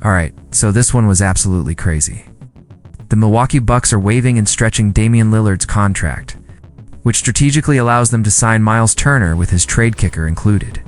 Alright, so this one was absolutely crazy. The Milwaukee Bucks are waiving and stretching Damian Lillard's contract, which strategically allows them to sign Myles Turner with his trade kicker included.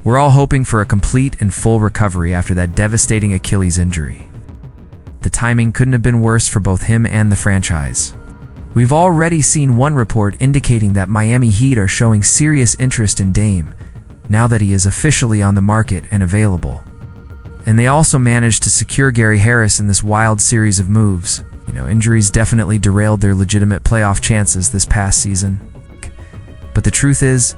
We're all hoping for a complete and full recovery after that devastating Achilles injury. The timing couldn't have been worse for both him and the franchise. We've already seen one report indicating that Miami Heat are showing serious interest in Dame, now that he is officially on the market and available. And they also managed to secure Gary Harris in this wild series of moves. Injuries definitely derailed their legitimate playoff chances this past season. But the truth is,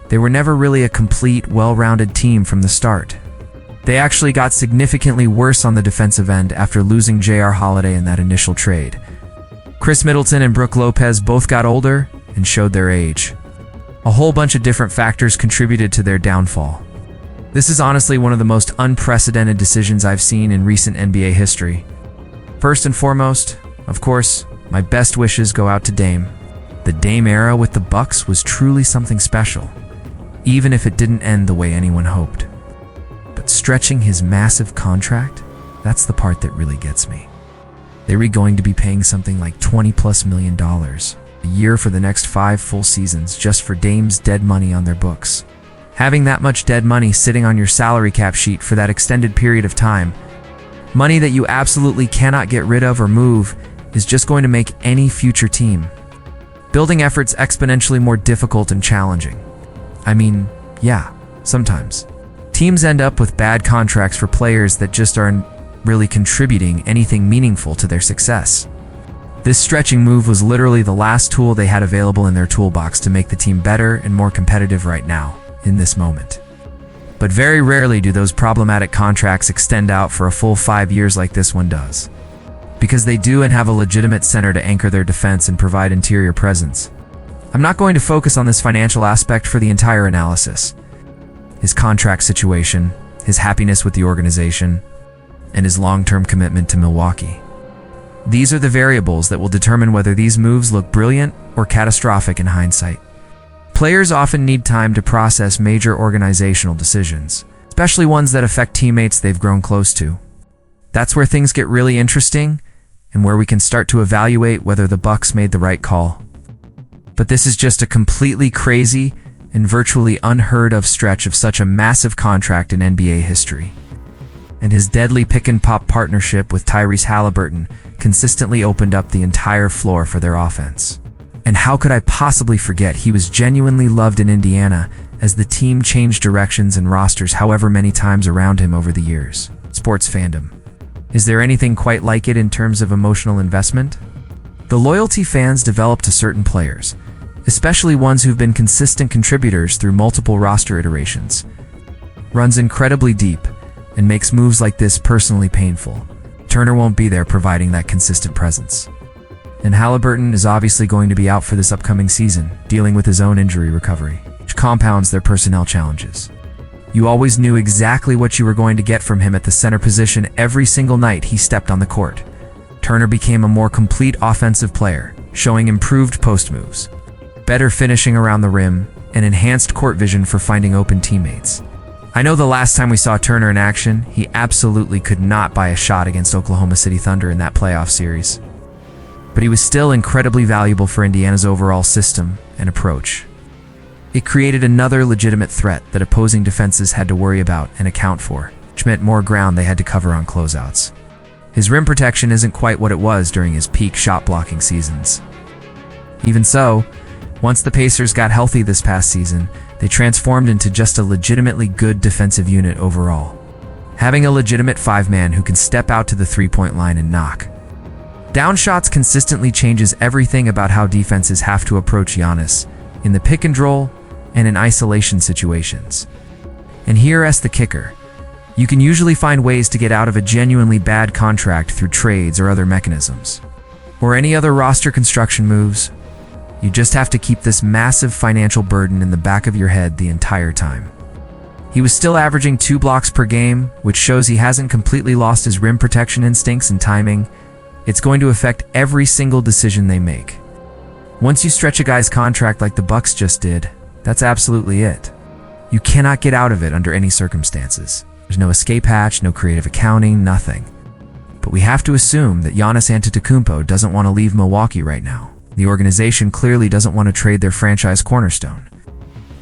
they were never really a complete, well-rounded team from the start. They actually got significantly worse on the defensive end after losing J.R. Holiday in that initial trade. Chris Middleton and Brook Lopez both got older and showed their age. A whole bunch of different factors contributed to their downfall. This is honestly one of the most unprecedented decisions I've seen in recent NBA history. First and foremost, of course, my best wishes go out to Dame. The Dame era with the Bucks was truly something special, even if it didn't end the way anyone hoped. But stretching his massive contract, that's the part that really gets me. They were going to be paying something like $20+ million a year for the next 5 full seasons just for Dame's dead money on their books. Having that much dead money sitting on your salary cap sheet for that extended period of time, money that you absolutely cannot get rid of or move, is just going to make any future team building efforts exponentially more difficult and challenging. I mean, yeah, sometimes teams end up with bad contracts for players that just aren't really contributing anything meaningful to their success. This stretching move was literally the last tool they had available in their toolbox to make the team better and more competitive right now, in this moment. But very rarely do those problematic contracts extend out for a full 5 years like this one does. Because they do and have a legitimate center to anchor their defense and provide interior presence. I'm not going to focus on this financial aspect for the entire analysis. His contract situation, his happiness with the organization, and his long-term commitment to Milwaukee. These are the variables that will determine whether these moves look brilliant or catastrophic in hindsight. Players often need time to process major organizational decisions, especially ones that affect teammates they've grown close to. That's where things get really interesting and where we can start to evaluate whether the Bucks made the right call. But this is just a completely crazy and virtually unheard of stretch of such a massive contract in NBA history. And his deadly pick-and-pop partnership with Tyrese Halliburton consistently opened up the entire floor for their offense. And how could I possibly forget he was genuinely loved in Indiana as the team changed directions and rosters however many times around him over the years. Sports fandom. Is there anything quite like it in terms of emotional investment? The loyalty fans develop to certain players, especially ones who've been consistent contributors through multiple roster iterations, runs incredibly deep, and makes moves like this personally painful. Turner won't be there providing that consistent presence. And Halliburton is obviously going to be out for this upcoming season, dealing with his own injury recovery, which compounds their personnel challenges. You always knew exactly what you were going to get from him at the center position every single night he stepped on the court. Turner became a more complete offensive player, showing improved post moves, better finishing around the rim, and enhanced court vision for finding open teammates. I know the last time we saw Turner in action, he absolutely could not buy a shot against Oklahoma City Thunder in that playoff series. But he was still incredibly valuable for Indiana's overall system and approach. It created another legitimate threat that opposing defenses had to worry about and account for, which meant more ground they had to cover on closeouts. His rim protection isn't quite what it was during his peak shot-blocking seasons. Even so, once the Pacers got healthy this past season, they transformed into just a legitimately good defensive unit overall. Having a legitimate 5-man who can step out to the three-point line and knock down shots consistently changes everything about how defenses have to approach Giannis in the pick and roll and in isolation situations. And here's the kicker. You can usually find ways to get out of a genuinely bad contract through trades or other mechanisms, or any other roster construction moves. You just have to keep this massive financial burden in the back of your head the entire time. He was still averaging 2 blocks per game, which shows he hasn't completely lost his rim protection instincts and timing. It's going to affect every single decision they make. Once you stretch a guy's contract like the Bucks just did, that's absolutely it. You cannot get out of it under any circumstances. There's no escape hatch, no creative accounting, nothing. But we have to assume that Giannis Antetokounmpo doesn't want to leave Milwaukee right now. The organization clearly doesn't want to trade their franchise cornerstone.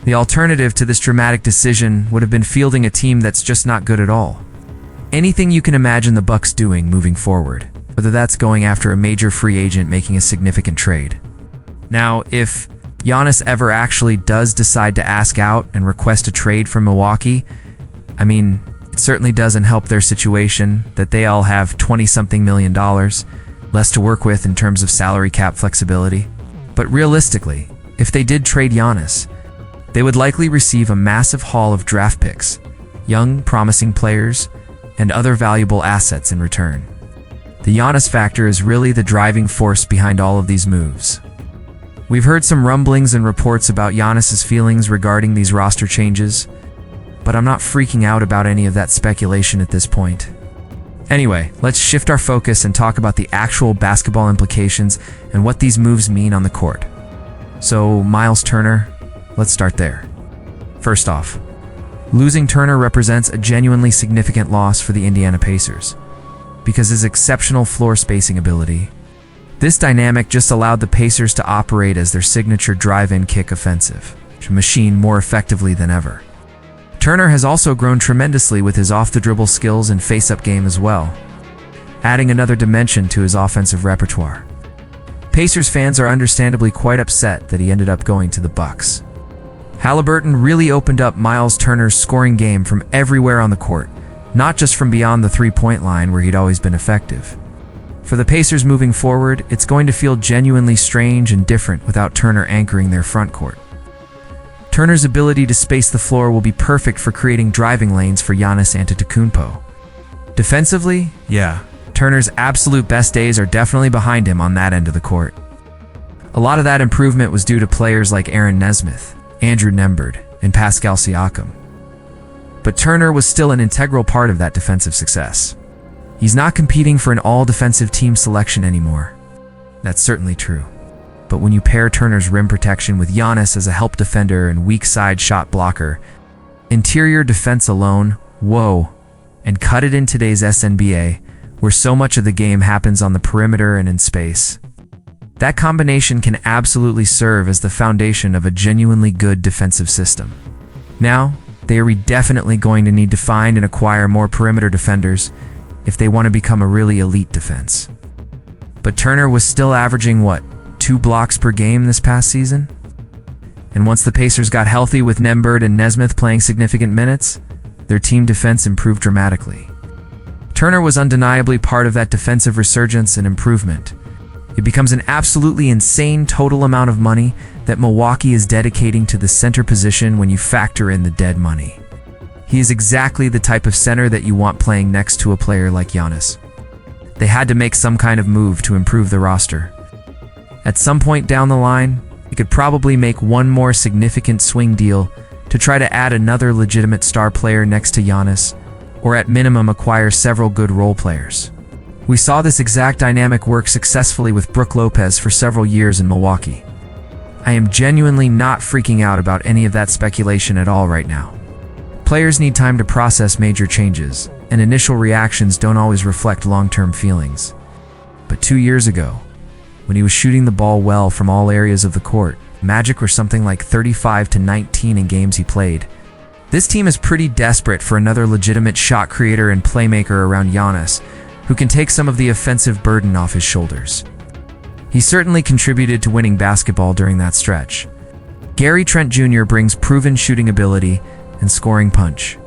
The alternative to this dramatic decision would have been fielding a team that's just not good at all. Anything you can imagine the Bucks doing moving forward, whether that's going after a major free agent making a significant trade. Now, if Giannis ever actually does decide to ask out and request a trade from Milwaukee, it certainly doesn't help their situation that they all have $20-something million less to work with in terms of salary cap flexibility. But realistically, if they did trade Giannis, they would likely receive a massive haul of draft picks, young, promising players, and other valuable assets in return. The Giannis factor is really the driving force behind all of these moves. We've heard some rumblings and reports about Giannis's feelings regarding these roster changes, but I'm not freaking out about any of that speculation at this point. Anyway, let's shift our focus and talk about the actual basketball implications and what these moves mean on the court. So, Myles Turner, let's start there. First off, losing Turner represents a genuinely significant loss for the Indiana Pacers, because his exceptional floor spacing ability. This dynamic just allowed the Pacers to operate as their signature drive-in kick offensive machine more effectively than ever. Turner has also grown tremendously with his off-the-dribble skills and face-up game as well, adding another dimension to his offensive repertoire. Pacers fans are understandably quite upset that he ended up going to the Bucks. Halliburton really opened up Myles Turner's scoring game from everywhere on the court, not just from beyond the three-point line where he'd always been effective. For the Pacers moving forward, it's going to feel genuinely strange and different without Turner anchoring their front court. Turner's ability to space the floor will be perfect for creating driving lanes for Giannis Antetokounmpo. Defensively, Turner's absolute best days are definitely behind him on that end of the court. A lot of that improvement was due to players like Aaron Nesmith, Andrew Nembhard, and Pascal Siakam. But Turner was still an integral part of that defensive success. He's not competing for an all-defensive team selection anymore. That's certainly true. But when you pair Turner's rim protection with Giannis as a help defender and weak side shot blocker, interior defense alone, whoa, and cut it in today's SNBA, where so much of the game happens on the perimeter and in space. That combination can absolutely serve as the foundation of a genuinely good defensive system. Now, they are definitely going to need to find and acquire more perimeter defenders if they want to become a really elite defense. But Turner was still averaging, 2 blocks per game this past season? And once the Pacers got healthy with Nembhard and Nesmith playing significant minutes, their team defense improved dramatically. Turner was undeniably part of that defensive resurgence and improvement. It becomes an absolutely insane total amount of money that Milwaukee is dedicating to the center position when you factor in the dead money. He is exactly the type of center that you want playing next to a player like Giannis. They had to make some kind of move to improve the roster. At some point down the line, they could probably make one more significant swing deal to try to add another legitimate star player next to Giannis, or at minimum acquire several good role players. We saw this exact dynamic work successfully with Brook Lopez for several years in Milwaukee. I am genuinely not freaking out about any of that speculation at all right now. Players need time to process major changes, and initial reactions don't always reflect long-term feelings. But 2 years ago, when he was shooting the ball well from all areas of the court, Magic were something like 35-19 in games he played. This team is pretty desperate for another legitimate shot creator and playmaker around Giannis, who can take some of the offensive burden off his shoulders. He certainly contributed to winning basketball during that stretch. Gary Trent Jr. brings proven shooting ability and scoring punch.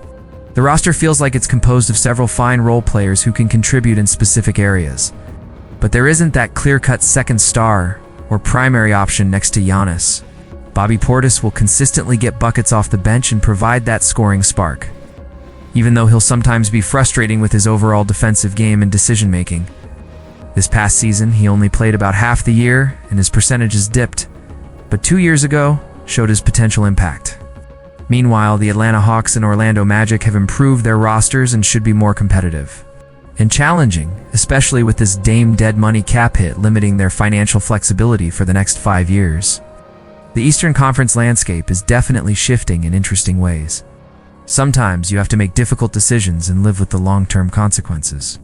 The roster feels like it's composed of several fine role players who can contribute in specific areas. But there isn't that clear-cut second star or primary option next to Giannis. Bobby Portis will consistently get buckets off the bench and provide that scoring spark, even though he'll sometimes be frustrating with his overall defensive game and decision-making. This past season, he only played about half the year and his percentages dipped, but 2 years ago showed his potential impact. Meanwhile, the Atlanta Hawks and Orlando Magic have improved their rosters and should be more competitive and challenging, especially with this Dame dead money cap hit limiting their financial flexibility for the next 5 years. The Eastern Conference landscape is definitely shifting in interesting ways. Sometimes you have to make difficult decisions and live with the long-term consequences.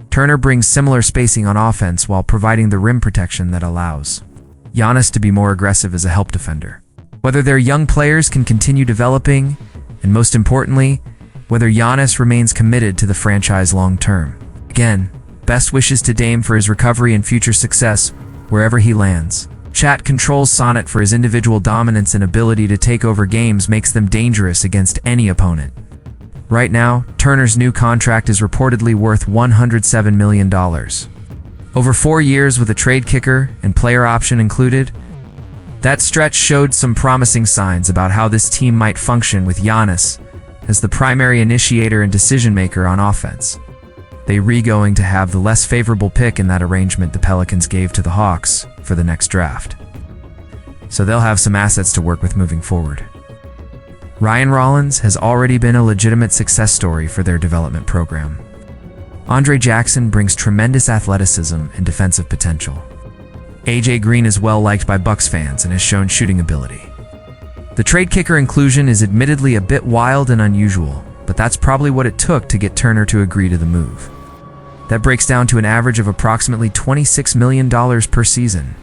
Turner brings similar spacing on offense while providing the rim protection that allows Giannis to be more aggressive as a help defender. Whether their young players can continue developing, and most importantly, whether Giannis remains committed to the franchise long-term. Again, best wishes to Dame for his recovery and future success wherever he lands. Chat controls Sonnet for his individual dominance and ability to take over games makes them dangerous against any opponent. Right now, Turner's new contract is reportedly worth $107 million. Over 4 years with a trade kicker and player option included, that stretch showed some promising signs about how this team might function with Giannis as the primary initiator and decision-maker on offense. They going to have the less favorable pick in that arrangement the Pelicans gave to the Hawks for the next draft. So they'll have some assets to work with moving forward. Ryan Rollins has already been a legitimate success story for their development program. Andre Jackson brings tremendous athleticism and defensive potential. AJ Green is well liked by Bucks fans and has shown shooting ability. The trade kicker inclusion is admittedly a bit wild and unusual, but that's probably what it took to get Turner to agree to the move. That breaks down to an average of approximately $26 million per season,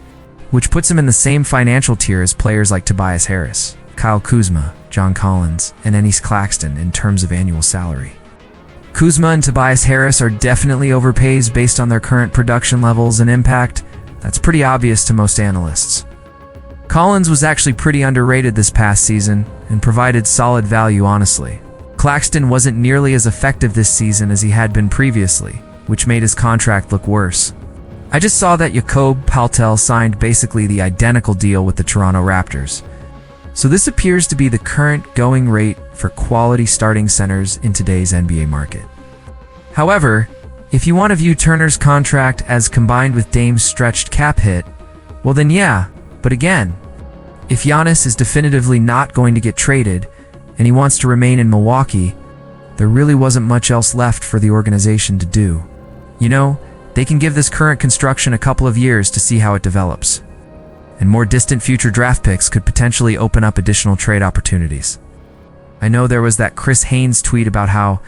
which puts him in the same financial tier as players like Tobias Harris, Kyle Kuzma, John Collins, and Ennis Claxton in terms of annual salary. Kuzma and Tobias Harris are definitely overpays based on their current production levels and impact. That's pretty obvious to most analysts. Collins was actually pretty underrated this past season and provided solid value honestly. Claxton wasn't nearly as effective this season as he had been previously, which made his contract look worse. I just saw that Jakob Paltel signed basically the identical deal with the Toronto Raptors. So this appears to be the current going rate for quality starting centers in today's NBA market. However, if you want to view Turner's contract as combined with Dame's stretched cap hit, well then yeah, but again, if Giannis is definitively not going to get traded and he wants to remain in Milwaukee, there really wasn't much else left for the organization to do. You know, they can give this current construction a couple of years to see how it develops. And more distant future draft picks could potentially open up additional trade opportunities. I know there was that Chris Haynes tweet about how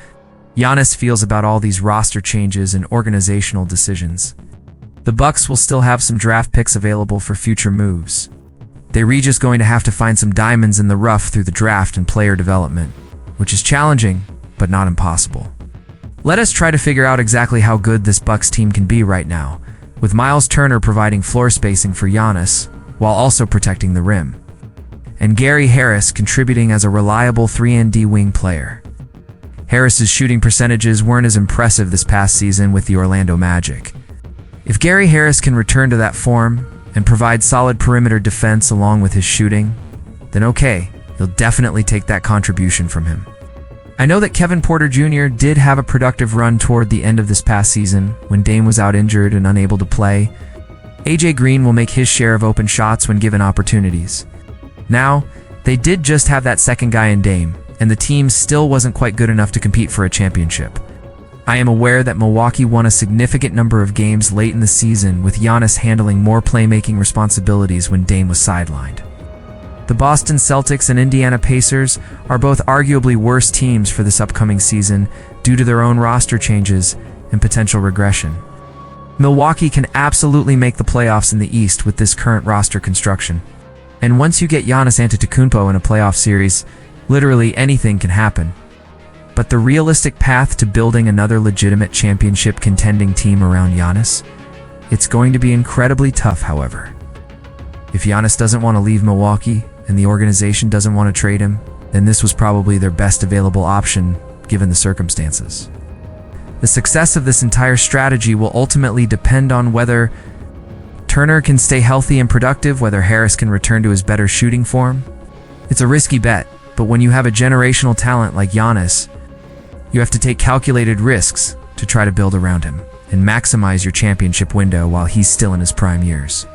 Giannis feels about all these roster changes and organizational decisions. The Bucks will still have some draft picks available for future moves. They're just going to have to find some diamonds in the rough through the draft and player development, which is challenging, but not impossible. Let us try to figure out exactly how good this Bucks team can be right now, with Myles Turner providing floor spacing for Giannis, while also protecting the rim, and Gary Harris contributing as a reliable 3-and-D wing player. Harris's shooting percentages weren't as impressive this past season with the Orlando Magic. If Gary Harris can return to that form and provide solid perimeter defense along with his shooting, then okay, you'll definitely take that contribution from him. I know that Kevin Porter Jr. did have a productive run toward the end of this past season when Dame was out injured and unable to play. AJ Green will make his share of open shots when given opportunities. Now, they did just have that second guy in Dame, and the team still wasn't quite good enough to compete for a championship. I am aware that Milwaukee won a significant number of games late in the season with Giannis handling more playmaking responsibilities when Dame was sidelined. The Boston Celtics and Indiana Pacers are both arguably worse teams for this upcoming season due to their own roster changes and potential regression. Milwaukee can absolutely make the playoffs in the East with this current roster construction. And once you get Giannis Antetokounmpo in a playoff series, literally anything can happen. But the realistic path to building another legitimate championship contending team around Giannis, it's going to be incredibly tough, however. If Giannis doesn't want to leave Milwaukee and the organization doesn't want to trade him, then this was probably their best available option given the circumstances. The success of this entire strategy will ultimately depend on whether Turner can stay healthy and productive, whether Harris can return to his better shooting form. It's a risky bet, but when you have a generational talent like Giannis, you have to take calculated risks to try to build around him and maximize your championship window while he's still in his prime years.